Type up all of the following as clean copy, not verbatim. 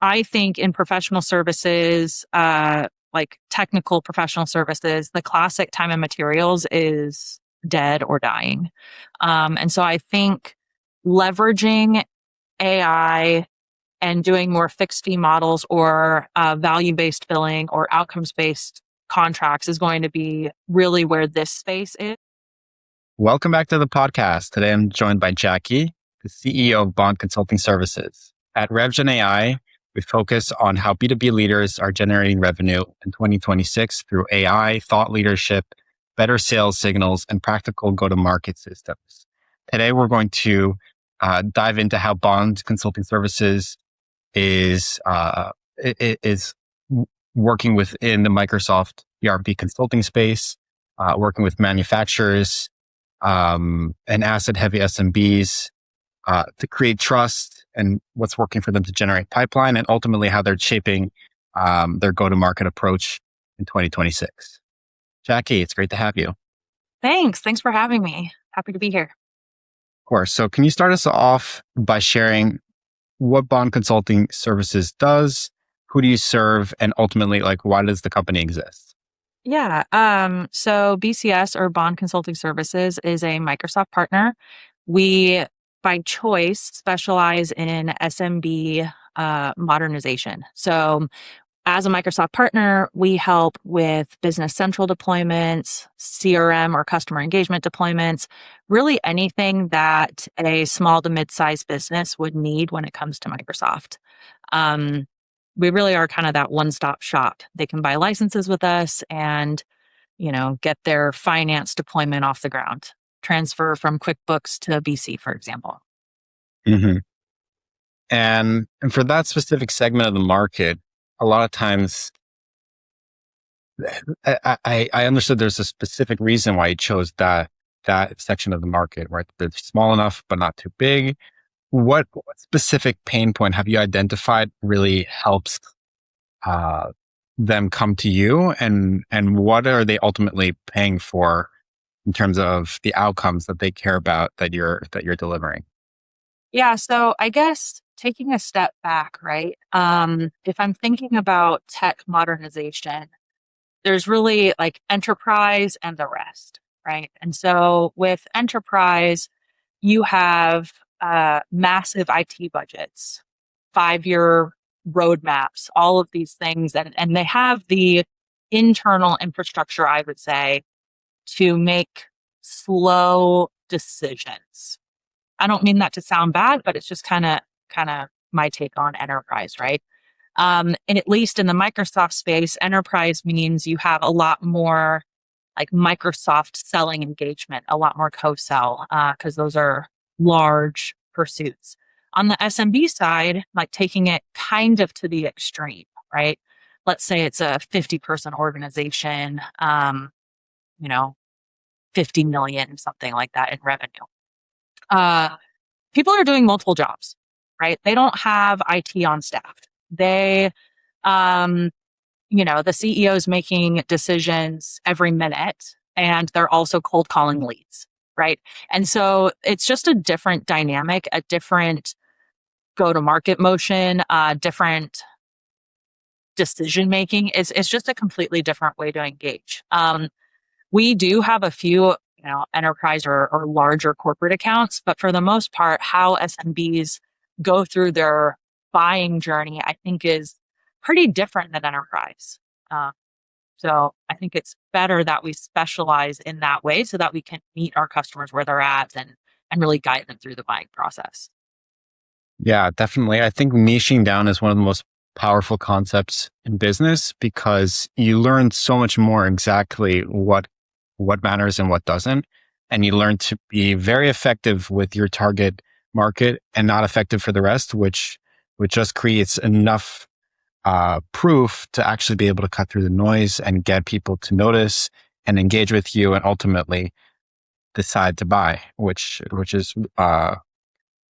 I think in professional services, like technical professional services, the classic time and materials is dead or dying. And so I think leveraging AI and doing more fixed fee models or value-based billing or outcomes-based contracts is going to be really where this space is. Welcome back to the podcast. Today I'm joined by Jackie, the CEO of Bond Consulting Services. At RevGenAI, we focus on how B2B leaders are generating revenue in 2026 through AI, thought leadership, better sales signals, and practical go-to-market systems. Today we're going to dive into how Bond Consulting Services is working within the Microsoft ERP consulting space, working with manufacturers, and asset-heavy SMBs to create trust and what's working for them to generate pipeline, and ultimately how they're shaping their go-to-market approach in 2026. Jackie, it's great to have you. Thanks for having me. Happy to be here. Of course. So can you start us off by sharing what Bond Consulting Services does, who do you serve, and ultimately, why does the company exist? Yeah. So BCS, or Bond Consulting Services, is a Microsoft partner. We, by choice, specialize in SMB modernization. So as a Microsoft partner, we help with Business Central deployments, CRM or customer engagement deployments, really anything that a small to mid-sized business would need when it comes to Microsoft. We really are kind of that one-stop shop. They can buy licenses with us and, get their finance deployment off the ground, transfer from QuickBooks to BC, for example. Mm-hmm. And for that specific segment of the market, a lot of times, I understood there's a specific reason why you chose that section of the market, right? They're small enough, but not too big. What specific pain point have you identified really helps them come to you, and what are they ultimately paying for in terms of the outcomes that they care about that you're delivering? Yeah, so I guess taking a step back, right? If I'm thinking about tech modernization, there's really like enterprise and the rest, right? And so with enterprise, you have massive IT budgets, 5-year roadmaps, all of these things, and they have the internal infrastructure, I would say, to make slow decisions. I don't mean that to sound bad, but it's just kind of my take on enterprise, right? And at least in the Microsoft space, enterprise means you have a lot more like Microsoft selling engagement, a lot more co-sell, because those are large pursuits. On the SMB side, like taking it kind of to the extreme, right? Let's say it's a 50-person organization, 50 million, something like that in revenue. People are doing multiple jobs, right? They don't have IT on staff. They, the CEO is making decisions every minute, and they're also cold calling leads, right? And so it's just a different dynamic, a different go-to-market motion, different decision making. It's just a completely different way to engage. We do have a few, enterprise or larger corporate accounts, but for the most part, how SMBs go through their buying journey, I think, is pretty different than enterprise. So I think it's better that we specialize in that way so that we can meet our customers where they're at and really guide them through the buying process. Yeah, definitely. I think niching down is one of the most powerful concepts in business because you learn so much more exactly what matters and what doesn't. And you learn to be very effective with your target market and not effective for the rest, which just creates enough proof to actually be able to cut through the noise and get people to notice and engage with you and ultimately decide to buy, which is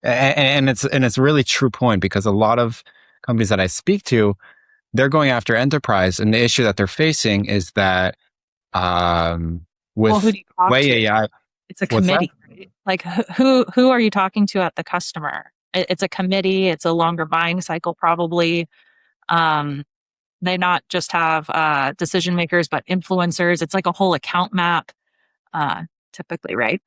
and it's a really true point because a lot of companies that I speak to, they're going after enterprise, and the issue that they're facing is that with Who do you talk way to? AI, It's a what's that? committee, right? Like who are you talking to at the customer? It's a committee. It's a longer buying cycle, probably. Um, they not just have decision makers, but influencers. It's like a whole account map, uh, typically, right?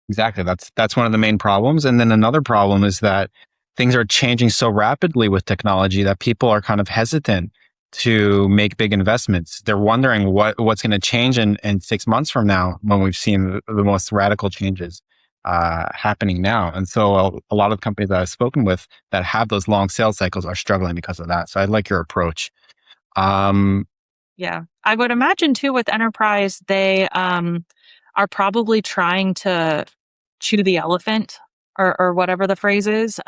Exactly. That's one of the main problems. And then another problem is that things are changing so rapidly with technology that people are kind of hesitant to make big investments. They're wondering what's going to change in 6 months from now when we've seen the most radical changes happening now. And so a lot of companies that I've spoken with that have those long sales cycles are struggling because of that. So I like your approach. Um, Yeah. I would imagine too with enterprise, they are probably trying to chew the elephant or whatever the phrase is,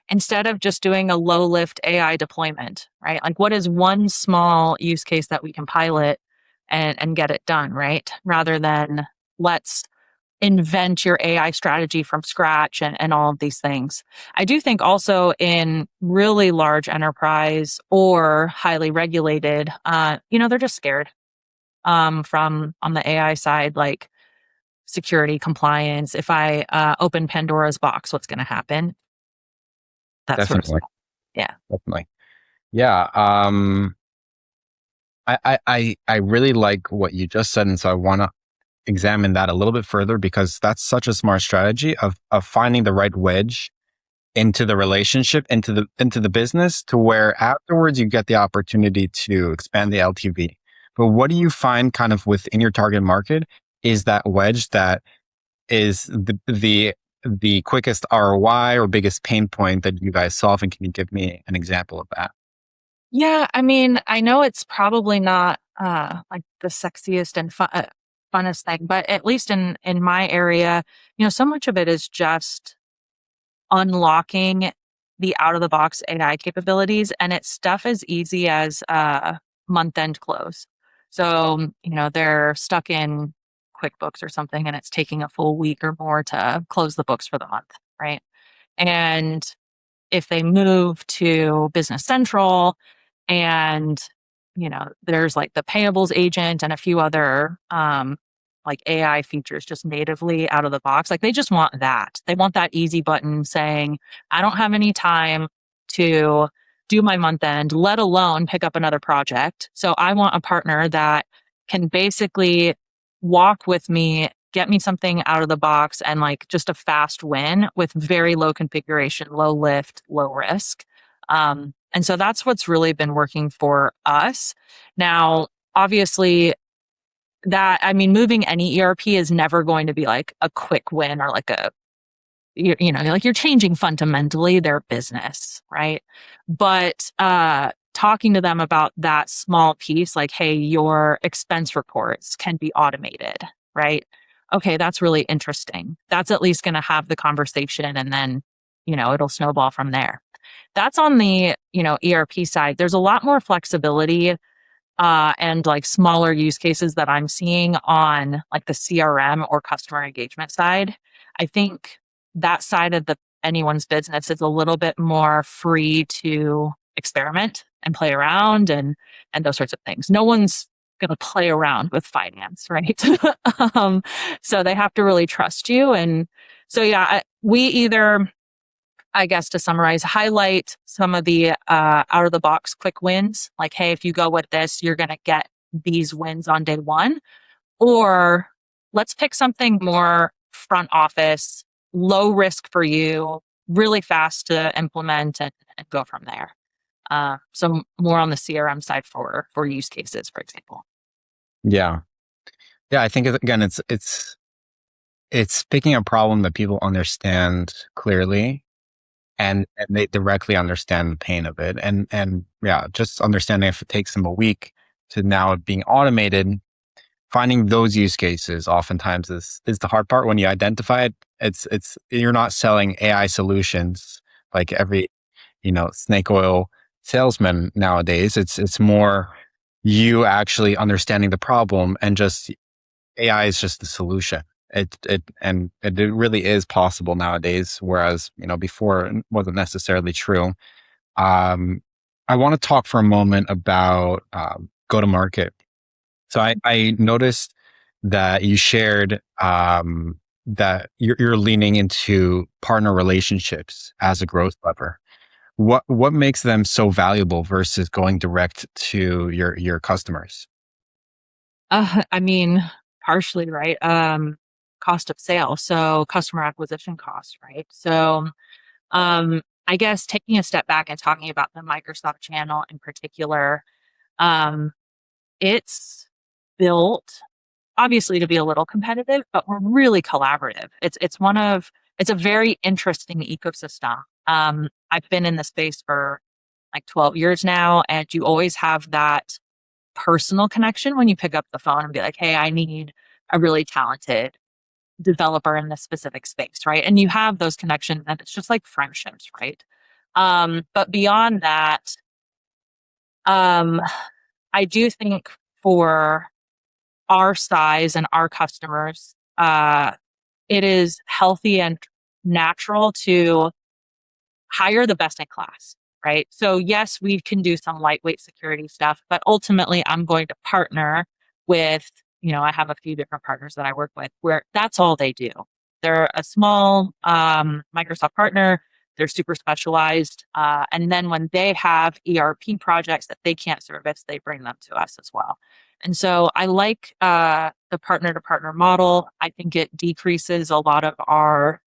instead of just doing a low lift AI deployment, right? Like what is one small use case that we can pilot and get it done, right? Rather than let's invent your AI strategy from scratch and all of these things. I do think also in really large enterprise or highly regulated, they're just scared from on the AI side, like security compliance. If I open Pandora's box, what's going to happen? That sort of Definitely, stuff. Yeah. definitely. Yeah. I really like what you just said, and so I want to examine that a little bit further because that's such a smart strategy of finding the right wedge into the relationship, into the business, to where afterwards you get the opportunity to expand the LTV. But what do you find kind of within your target market is that wedge that is the quickest ROI or biggest pain point that you guys solve? And can you give me an example of that? Yeah. I mean, I know it's probably not like the sexiest and funnest thing, but at least in my area, so much of it is just unlocking the out of the box AI capabilities, and it's stuff as easy as month end close. So, they're stuck in QuickBooks or something and it's taking a full week or more to close the books for the month, right? And if they move to Business Central and there's like the payables agent and a few other like AI features just natively out of the box, like they just want that. They want that easy button saying, I don't have any time to do my month end, let alone pick up another project. So I want a partner that can basically walk with me, get me something out of the box and like just a fast win with very low configuration, low lift, low risk. And so that's what's really been working for us. Now, obviously, moving any ERP is never going to be like a quick win or like like you're changing fundamentally their business, right? But talking to them about that small piece, like, hey, your expense reports can be automated, right? Okay, that's really interesting. That's at least going to have the conversation and then, it'll snowball from there. That's on the, ERP side. There's a lot more flexibility and like smaller use cases that I'm seeing on like the CRM or customer engagement side. I think that side of the anyone's business is a little bit more free to experiment and play around and those sorts of things. No one's going to play around with finance, right? So they have to really trust you. And so yeah, we either, I guess to summarize, highlight some of the out of the box quick wins. Like, hey, if you go with this, you're going to get these wins on day one. Or let's pick something more front office, low risk for you, really fast to implement and go from there. So more on the CRM side for use cases, for example. Yeah. Yeah. I think again, it's picking a problem that people understand clearly and they directly understand the pain of it. And yeah, just understanding if it takes them a week to now it being automated, finding those use cases oftentimes is the hard part. When you identify it, it's you're not selling AI solutions like every, snake oil salesman nowadays. It's more you actually understanding the problem, and just AI is just the solution. It really is possible nowadays, whereas before it wasn't necessarily true. Um, I want to talk for a moment about go to market. So I noticed that you shared that you're leaning into partner relationships as a growth lever. What makes them so valuable versus going direct to your customers? I mean, partially, right? Cost of sale, so customer acquisition costs, right? So, I guess taking a step back and talking about the Microsoft channel in particular, um, it's built obviously to be a little competitive, but we're really collaborative. It's a very interesting ecosystem. I've been in the space for like 12 years now, and you always have that personal connection when you pick up the phone and be like, hey, I need a really talented developer in this specific space, right? And you have those connections, and it's just like friendships, right? But beyond that, um, I do think for our size and our customers, it is healthy and natural to hire the best in class, right? So, yes, we can do some lightweight security stuff, but ultimately, I'm going to partner with, I have a few different partners that I work with where that's all they do. They're a small Microsoft partner, they're super specialized. And then when they have ERP projects that they can't service, they bring them to us as well. And so I like the partner to partner model. I think it decreases a lot of our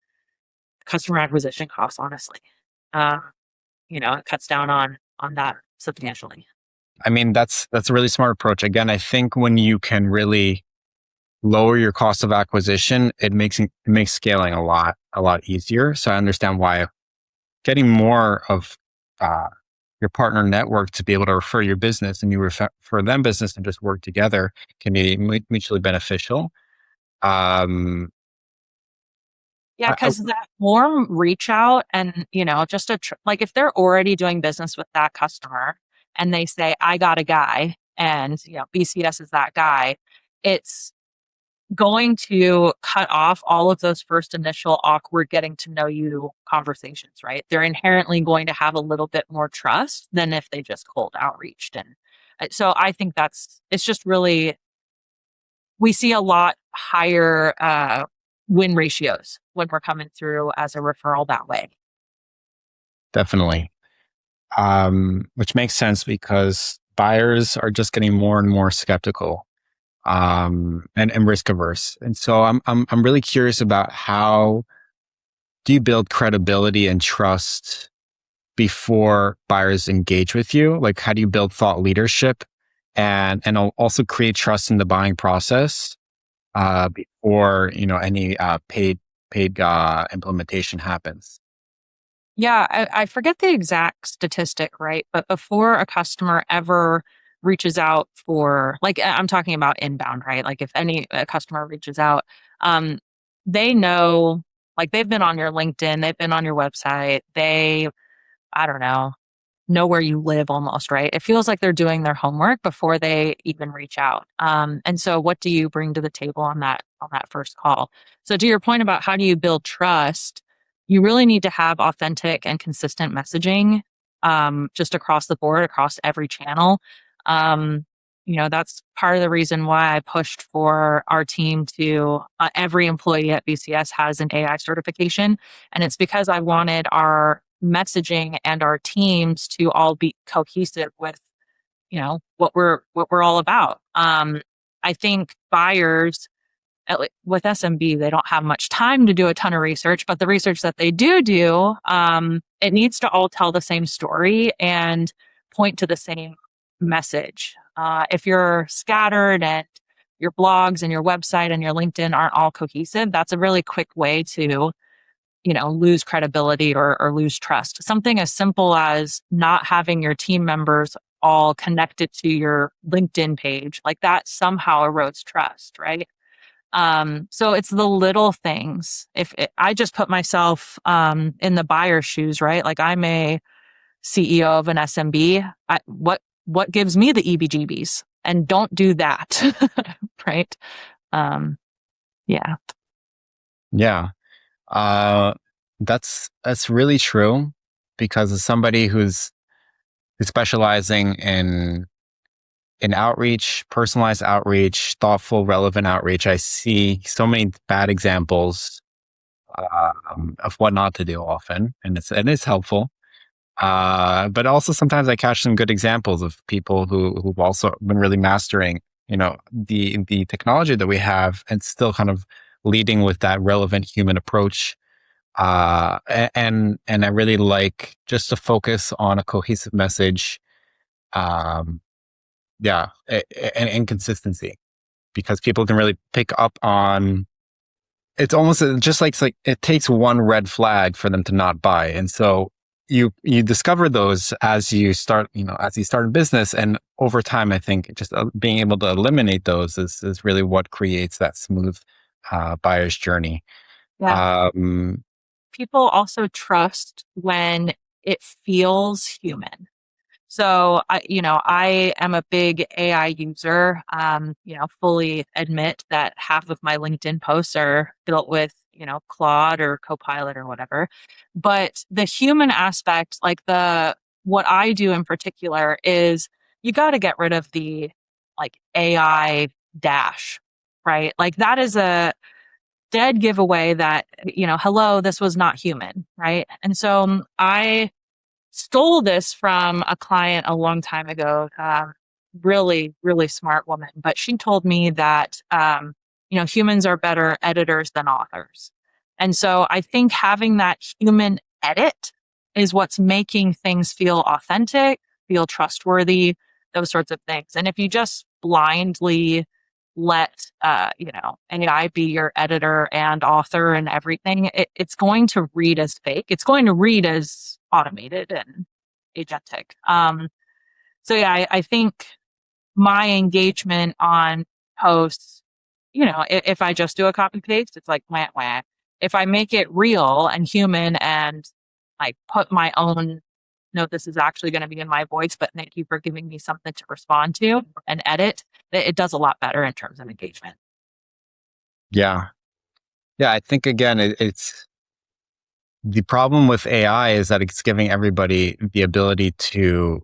customer acquisition costs, honestly. Uh, it cuts down on that substantially. I mean, that's a really smart approach. Again, I think when you can really lower your cost of acquisition, it makes scaling a lot easier. So I understand why getting more of uh, your partner network to be able to refer your business and you refer them business and just work together can be mutually beneficial. Um, Yeah, I, because that warm reach out and, just like if they're already doing business with that customer and they say, I got a guy and, BCS is that guy, it's going to cut off all of those first initial awkward getting to know you conversations, right? They're inherently going to have a little bit more trust than if they just cold outreached. And so I think it's just really, we see a lot higher win ratios when we're coming through as a referral that way. definitely, which makes sense because buyers are just getting more and more skeptical and risk averse. And so I'm really curious about how do you build credibility and trust before buyers engage with you? Like, how do you build thought leadership and also create trust in the buying process before any paid implementation happens? Yeah, I forget the exact statistic, right? But before a customer ever reaches out for, like, I'm talking about inbound, right? Like, if a customer reaches out, um, they know, like, they've been on your LinkedIn, they've been on your website, I don't know where you live almost, right? It feels like they're doing their homework before they even reach out. And so what do you bring to the table on that first call? So to your point about how do you build trust, you really need to have authentic and consistent messaging just across the board, across every channel. Um, that's part of the reason why I pushed for our team to every employee at BCS has an AI certification. And it's because I wanted our messaging and our teams to all be cohesive with what we're all about. I think buyers with SMB, they don't have much time to do a ton of research, but the research that they do, it needs to all tell the same story and point to the same message. If you're scattered and your blogs and your website and your LinkedIn aren't all cohesive, that's a really quick way to lose credibility or lose trust. Something as simple as not having your team members all connected to your LinkedIn page, like that somehow erodes trust, right? So it's the little things. I just put myself in the buyer's shoes, right? Like I'm a CEO of an SMB. What gives me the EBGBs? And don't do that, right? Um, yeah. Yeah, uh, that's really true because as somebody who's specializing in outreach, personalized outreach, thoughtful, relevant outreach, I see so many bad examples of what not to do often, and it's helpful. But also sometimes I catch some good examples of people who've also been really mastering, the technology that we have, and still kind of leading with that relevant human approach. And I really like just to focus on a cohesive message. Um, yeah, and consistency, because people can really pick up on. It's almost just like, it's like it takes one red flag for them to not buy, and so you discover those as you start a business, and over time, I think just being able to eliminate those is really what creates that smooth buyer's journey. Yeah. Um, People also trust when it feels human. So I am a big AI user. Fully admit that half of my LinkedIn posts are built with, Claude or Copilot or whatever. But the human aspect, like the what I do in particular is you got to get rid of the like AI dash, right? Like that is a dead giveaway that, hello, this was not human, right? And so I stole this from a client a long time ago. Really, really smart woman, but she told me that humans are better editors than authors, and so I think having that human edit is what's making things feel authentic, feel trustworthy, those sorts of things. And if you just blindly let AI be your editor and author and everything, it's going to read as fake. It's going to read as automated and agentic. So yeah, I think my engagement on posts, if I just do a copy paste, it's like wah wah. If I make it real and human and like put my own, no, this is actually going to be in my voice, but thank you for giving me something to respond to and edit, it does a lot better in terms of engagement. yeah, yeah. I think again, it's the problem with AI is that it's giving everybody the ability to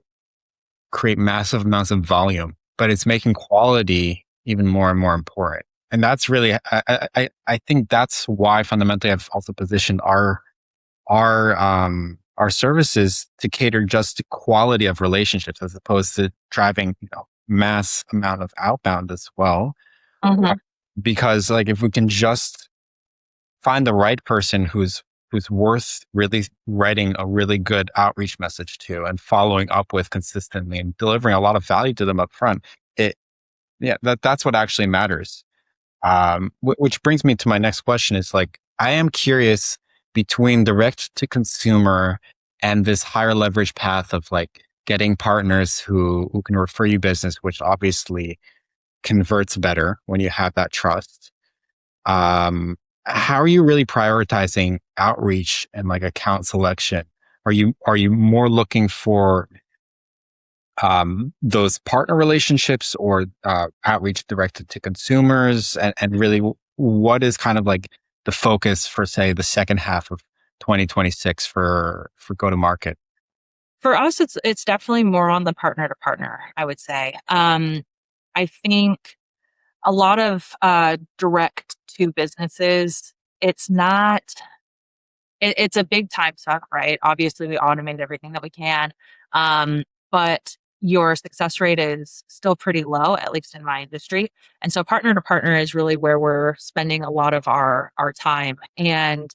create massive amounts of volume, but it's making quality even more and more important. And that's really, I think that's why fundamentally I've also positioned our services to cater just to quality of relationships as opposed to driving, mass amount of outbound as well. Mhm. Because like if we can just find the right person who's worth really writing a really good outreach message to and following up with consistently and delivering a lot of value to them up front, it yeah, that's what actually matters. Which brings me to my next question is like, I am curious between direct to consumer and this higher leverage path of like getting partners who can refer you business, which obviously converts better when you have that trust. Um, how are you really prioritizing outreach and like account selection? Are you more looking for those partner relationships or outreach directed to consumers? And really, what is kind of like the focus for, say, the second half of 2026 for go to market? For us, it's definitely more on the partner to partner, I would say. I think a lot of direct to businesses, it's not it's a big time suck, right? Obviously, we automate everything that we can, but your success rate is still pretty low, at least in my industry. And so, partner to partner is really where we're spending a lot of our time. And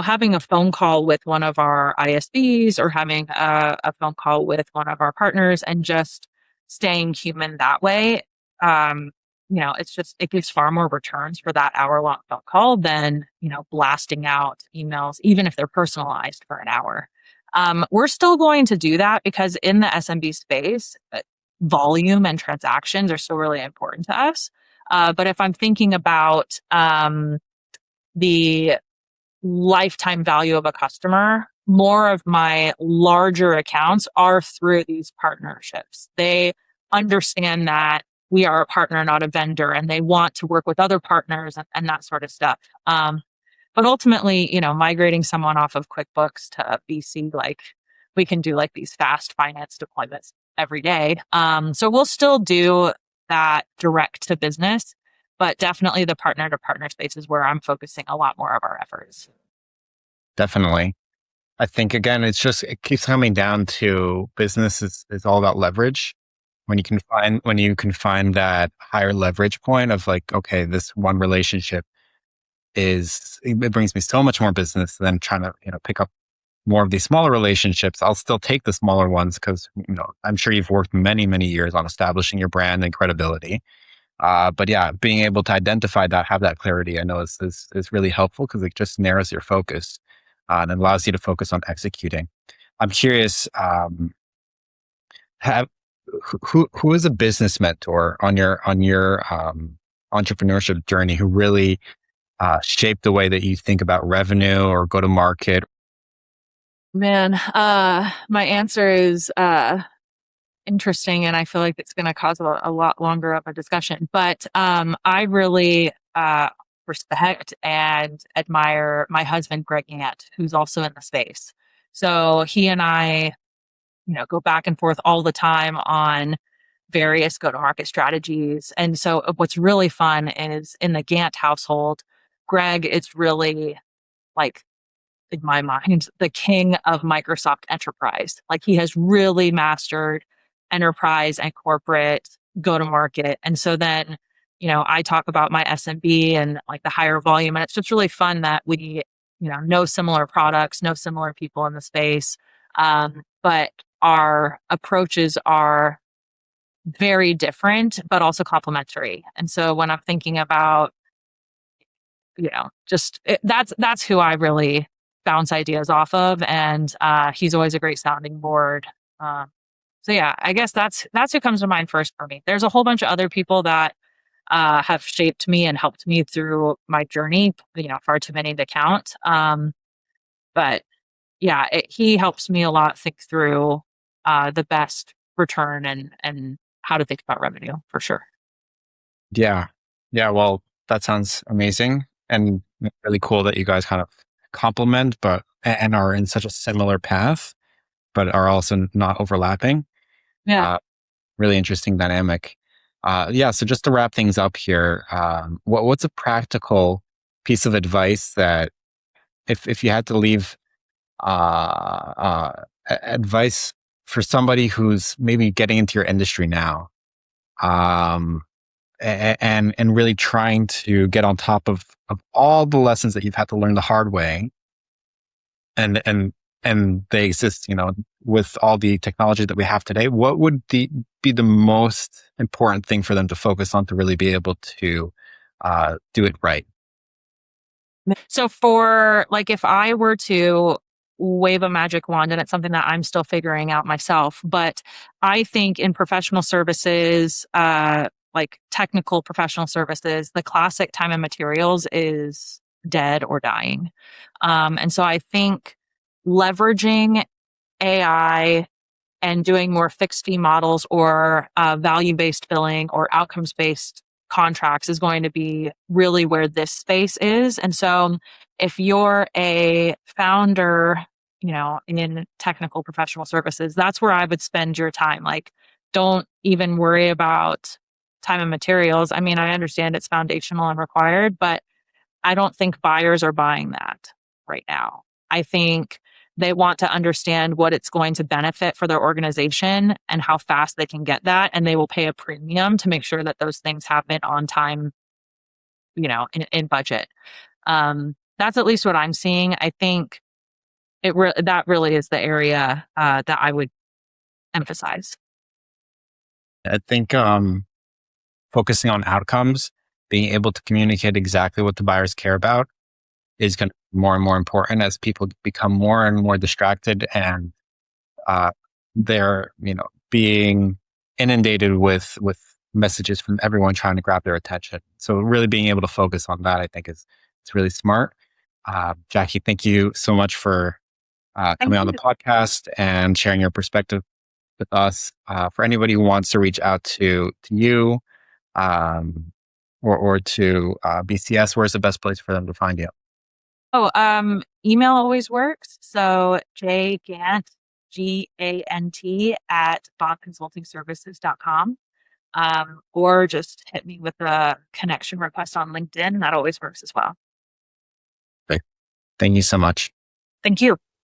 having a phone call with one of our ISVs or having a phone call with one of our partners and just staying human that way. Um, it gives far more returns for that hour long phone call than, blasting out emails, even if they're personalized for an hour. We're still going to do that because in the SMB space, volume and transactions are still really important to us. But if I'm thinking about the lifetime value of a customer, more of my larger accounts are through these partnerships. They understand that we are a partner, not a vendor, and they want to work with other partners and that sort of stuff. But ultimately, migrating someone off of QuickBooks to BC, like we can do like these fast finance deployments every day. So we'll still do that direct to business, but definitely the partner to partner space is where I'm focusing a lot more of our efforts. Definitely. I think again, it keeps coming down to business is all about leverage. When you can find that higher leverage point of like, okay, this one relationship it brings me so much more business than trying to, pick up more of these smaller relationships. I'll still take the smaller ones because, I'm sure you've worked many, many years on establishing your brand and credibility. But yeah, being able to identify that, have that clarity, I know is really helpful because it just narrows your focus and allows you to focus on executing. I'm curious, have who is a business mentor on your entrepreneurship journey who really shaped the way that you think about revenue or go to market? Man, my answer is interesting, and I feel like it's going to cause a lot longer of a discussion. But I really respect and admire my husband, Greg Gant, who's also in the space. So he and I, go back and forth all the time on various go-to-market strategies. And so what's really fun is in the Gant household, Greg is really like in my mind, the king of Microsoft Enterprise. Like he has really mastered enterprise and corporate go to market. And so then, I talk about my SMB and like the higher volume. And it's just really fun that we, know similar products, know similar people in the space. But our approaches are very different, but also complementary. And so when I'm thinking about that's who I really bounce ideas off of, and he's always a great sounding board. Um, so yeah, I guess that's who comes to mind first for me. There's a whole bunch of other people that have shaped me and helped me through my journey. Far too many to count. But yeah, he helps me a lot think through the best return and how to think about revenue for sure. Yeah. Yeah. Well, that sounds amazing and really cool that you guys kind of complement, and are in such a similar path, but are also not overlapping. Yeah. Uh, Really interesting dynamic. Yeah. So just to wrap things up here, what's a practical piece of advice that if you had to leave advice for somebody who's maybe getting into your industry now, um, and really trying to get on top of all the lessons that you've had to learn the hard way, and they exist, with all the technology that we have today, what would be the most important thing for them to focus on to really be able to do it right? So for like if I were to wave a magic wand, and it's something that I'm still figuring out myself, but I think in professional services, like technical professional services, the classic time and materials is dead or dying. And so I think leveraging AI and doing more fixed fee models or value based billing or outcomes based contracts is going to be really where this space is. And so if you're a founder, in technical professional services, that's where I would spend your time. Like, don't even worry about time and materials. I mean, I understand it's foundational and required, but I don't think buyers are buying that right now. I think they want to understand what it's going to benefit for their organization and how fast they can get that. And they will pay a premium to make sure that those things happen on time, in budget. That's at least what I'm seeing. I think that really is the area that I would emphasize. I think focusing on outcomes, being able to communicate exactly what the buyers care about is going to be more and more important as people become more and more distracted, and uh, they're being inundated with messages from everyone trying to grab their attention. So really being able to focus on that, I think, is it's really smart. Jackie, thank you so much for Thank coming on the you. podcast and sharing your perspective with us. For anybody who wants to reach out to you, um, or to BCS, where's the best place for them to find you? Oh, email always works. So jgant Gant at bondconsultingservices.com. Or just hit me with a connection request on LinkedIn. That always works as well. Okay. Thank you so much. Thank you.